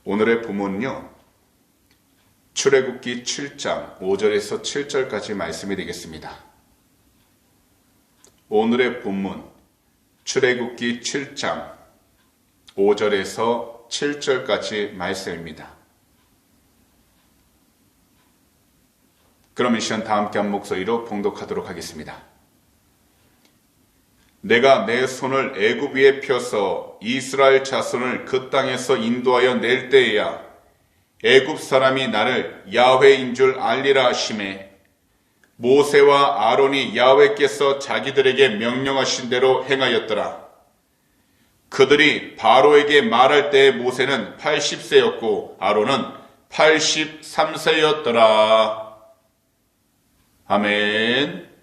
오늘의 본문은요, 출애굽기 7장 5절에서 7절까지 말씀이 되겠습니다. 오늘의 본문 출애굽기 7장 5절에서 7절까지 말씀입니다. 그럼 이 시간 다 함께 한 목소리로 봉독하도록 하겠습니다. 내가 내 손을 애굽 위에 펴서 이스라엘 자손을 그 땅에서 인도하여 낼 때에야 애굽 사람이 나를 야훼인 줄 알리라 하시매 모세와 아론이 야훼께서 자기들에게 명령하신 대로 행하였더라. 그들이 바로에게 말할 때에 모세는 80세였고 아론은 83세였더라. 아멘.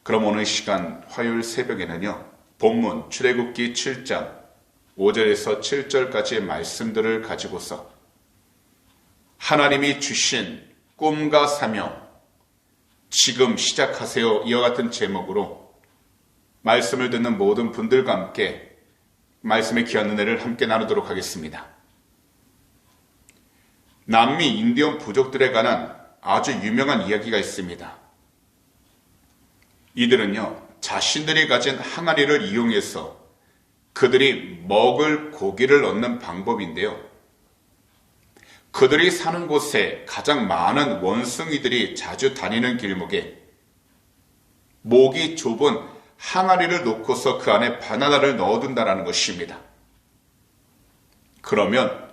그럼 오늘 시간 화요일 새벽에는요, 본문 출애굽기 7장 5절에서 7절까지의 말씀들을 가지고서 하나님이 주신 꿈과 사명, 지금 시작하세요, 이와 같은 제목으로 말씀을 듣는 모든 분들과 함께 말씀의 귀한 은혜를 함께 나누도록 하겠습니다. 남미 인디언 부족들에 관한 아주 유명한 이야기가 있습니다. 이들은요, 자신들이 가진 항아리를 이용해서 그들이 먹을 고기를 얻는 방법인데요. 그들이 사는 곳에 가장 많은 원숭이들이 자주 다니는 길목에 목이 좁은 항아리를 놓고서 그 안에 바나나를 넣어둔다는 것입니다. 그러면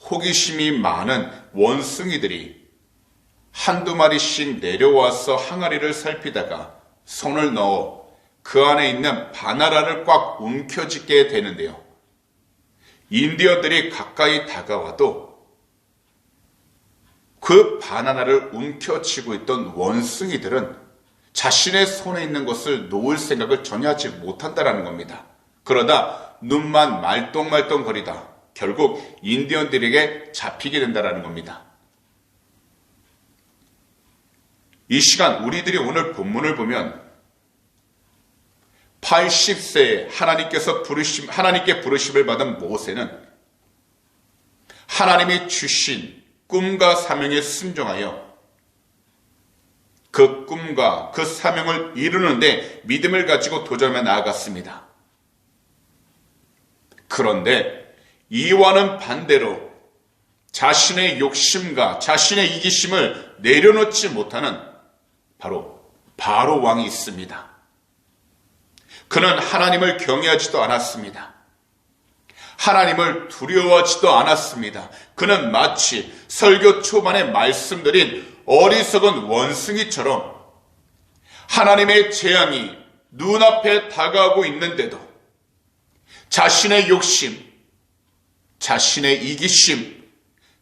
호기심이 많은 원숭이들이 한두 마리씩 내려와서 항아리를 살피다가 손을 넣어 그 안에 있는 바나나를 꽉 움켜쥐게 되는데요. 인디언들이 가까이 다가와도 그 바나나를 움켜쥐고 있던 원숭이들은 자신의 손에 있는 것을 놓을 생각을 전혀 하지 못한다는 겁니다. 그러다 눈만 말똥말똥거리다 결국 인디언들에게 잡히게 된다는 겁니다. 이 시간 우리들이 오늘 본문을 보면 80세에 하나님께 부르심을 받은 모세는 하나님이 주신 꿈과 사명에 순종하여 그 꿈과 그 사명을 이루는데 믿음을 가지고 도전해 나아갔습니다. 그런데 이와는 반대로 자신의 욕심과 자신의 이기심을 내려놓지 못하는 바로 왕이 있습니다. 그는 하나님을 경외하지도 않았습니다. 하나님을 두려워하지도 않았습니다. 그는 마치 설교 초반에 말씀드린 어리석은 원숭이처럼 하나님의 재앙이 눈앞에 다가오고 있는데도 자신의 욕심, 자신의 이기심,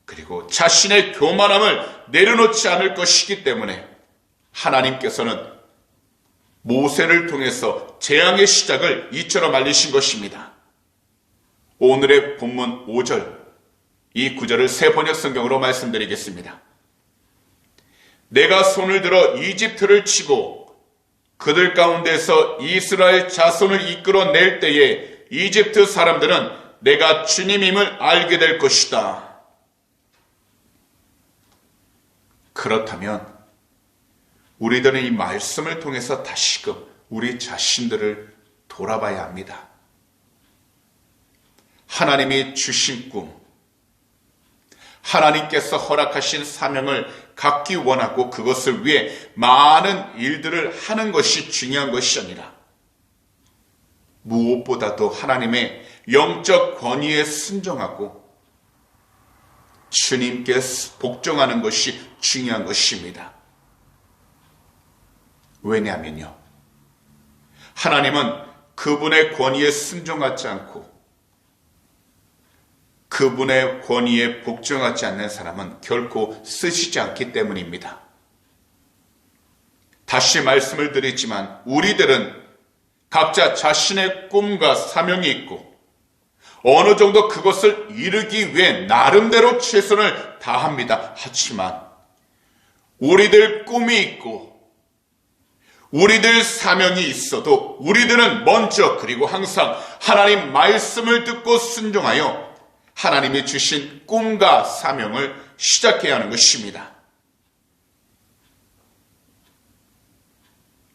그리고 자신의 교만함을 내려놓지 않을 것이기 때문에 하나님께서는 모세를 통해서 재앙의 시작을 이처럼 알리신 것입니다. 오늘의 본문 5절, 이 구절을 새 번역 성경으로 말씀드리겠습니다. 내가 손을 들어 이집트를 치고 그들 가운데서 이스라엘 자손을 이끌어낼 때에 이집트 사람들은 내가 주님임을 알게 될 것이다. 그렇다면 우리들은 이 말씀을 통해서 다시금 우리 자신들을 돌아봐야 합니다. 하나님이 주신 꿈, 하나님께서 허락하신 사명을 갖기 원하고 그것을 위해 많은 일들을 하는 것이 중요한 것이 아니라 무엇보다도 하나님의 영적 권위에 순종하고 주님께 복종하는 것이 중요한 것입니다. 왜냐하면요, 하나님은 그분의 권위에 순종하지 않고 그분의 권위에 복종하지 않는 사람은 결코 쓰시지 않기 때문입니다. 다시 말씀을 드리지만 우리들은 각자 자신의 꿈과 사명이 있고 어느 정도 그것을 이루기 위해 나름대로 최선을 다합니다. 하지만 우리들 꿈이 있고 우리들 사명이 있어도 우리들은 먼저 그리고 항상 하나님 말씀을 듣고 순종하여 하나님이 주신 꿈과 사명을 시작해야 하는 것입니다.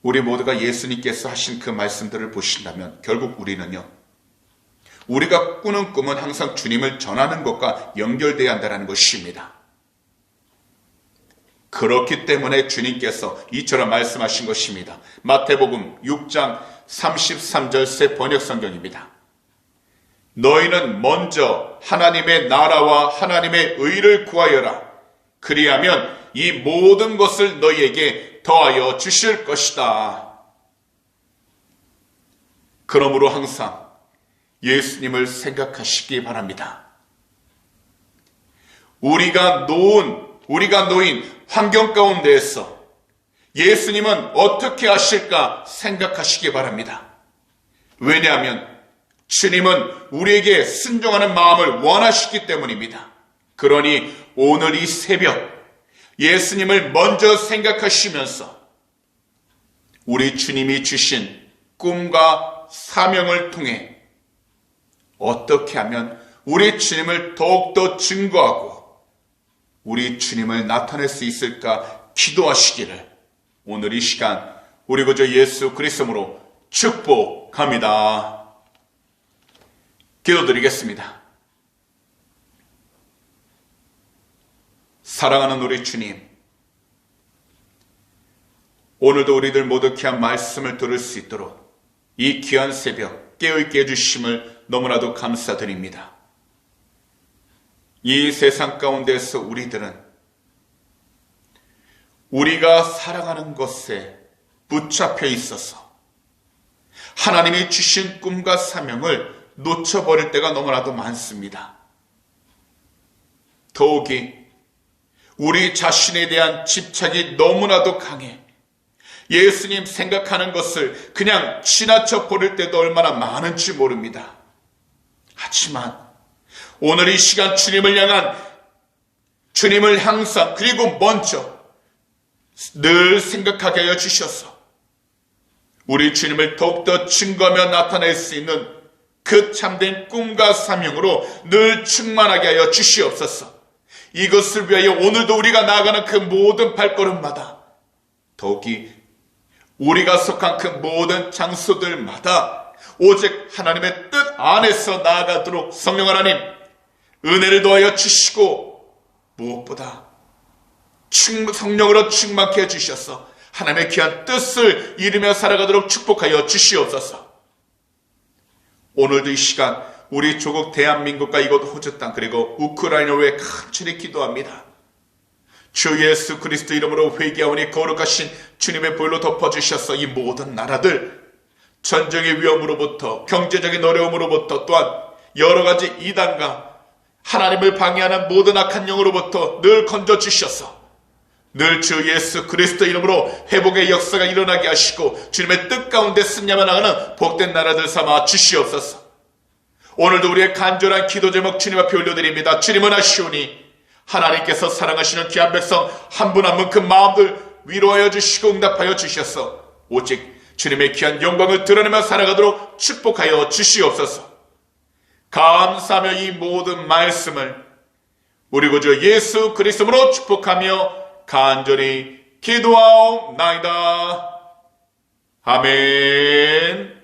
우리 모두가 예수님께서 하신 그 말씀들을 보신다면 결국 우리는요, 우리가 꾸는 꿈은 항상 주님을 전하는 것과 연결되어야 한다는 것입니다. 그렇기 때문에 주님께서 이처럼 말씀하신 것입니다. 마태복음 6장 33절 새 번역성경입니다. 너희는 먼저 하나님의 나라와 하나님의 의를 구하여라. 그리하면 이 모든 것을 너희에게 더하여 주실 것이다. 그러므로 항상 예수님을 생각하시기 바랍니다. 우리가 놓인 환경 가운데에서 예수님은 어떻게 하실까 생각하시기 바랍니다. 왜냐하면 주님은 우리에게 순종하는 마음을 원하시기 때문입니다. 그러니 오늘 이 새벽 예수님을 먼저 생각하시면서 우리 주님이 주신 꿈과 사명을 통해 어떻게 하면 우리 주님을 더욱더 증거하고 우리 주님을 나타낼 수 있을까 기도하시기를 오늘 이 시간 우리 구주 예수 그리스도로 축복합니다. 기도드리겠습니다. 사랑하는 우리 주님, 오늘도 우리들 모두 귀한 말씀을 들을 수 있도록 이 귀한 새벽 깨어있게 해주심을 너무나도 감사드립니다. 이 세상 가운데서 우리들은 우리가 살아가는 것에 붙잡혀 있어서 하나님이 주신 꿈과 사명을 놓쳐버릴 때가 너무나도 많습니다. 더욱이 우리 자신에 대한 집착이 너무나도 강해 예수님 생각하는 것을 그냥 지나쳐 버릴 때도 얼마나 많은지 모릅니다. 하지만 오늘 이 시간 주님을 항상 그리고 먼저 늘 생각하게 하여 주셔서 우리 주님을 더욱더 증거하며 나타낼 수 있는 그 참된 꿈과 사명으로 늘 충만하게 하여 주시옵소서. 이것을 위하여 오늘도 우리가 나아가는 그 모든 발걸음마다 더욱이 우리가 속한 그 모든 장소들마다 오직 하나님의 뜻 안에서 나아가도록 성령 하나님 은혜를 더하여 주시고 무엇보다 성령으로 충만케 해주셔서 하나님의 귀한 뜻을 이루며 살아가도록 축복하여 주시옵소서. 오늘도 이 시간 우리 조국 대한민국과 이곳 호주 땅 그리고 우크라이나를 위해 간절히 기도합니다. 주 예수 그리스도 이름으로 회개하오니 거룩하신 주님의 보혈로 덮어주셔서 이 모든 나라들 전쟁의 위험으로부터 경제적인 어려움으로부터 또한 여러 가지 이단과 하나님을 방해하는 모든 악한 영으로부터 늘 건져주셔서 늘 주 예수 그리스도 이름으로 회복의 역사가 일어나게 하시고 주님의 뜻 가운데 승리하며 나가는 복된 나라들 삼아 주시옵소서. 오늘도 우리의 간절한 기도 제목 주님 앞에 올려드립니다. 주님은 아시오니 하나님께서 사랑하시는 귀한 백성 한 분 한 분 그 마음들 위로하여 주시고 응답하여 주셔서 오직 주님의 귀한 영광을 드러내며 살아가도록 축복하여 주시옵소서. 감사하며 이 모든 말씀을 우리 구주 예수 그리스도로 축복하며 간절히 기도하옵나이다. 아멘.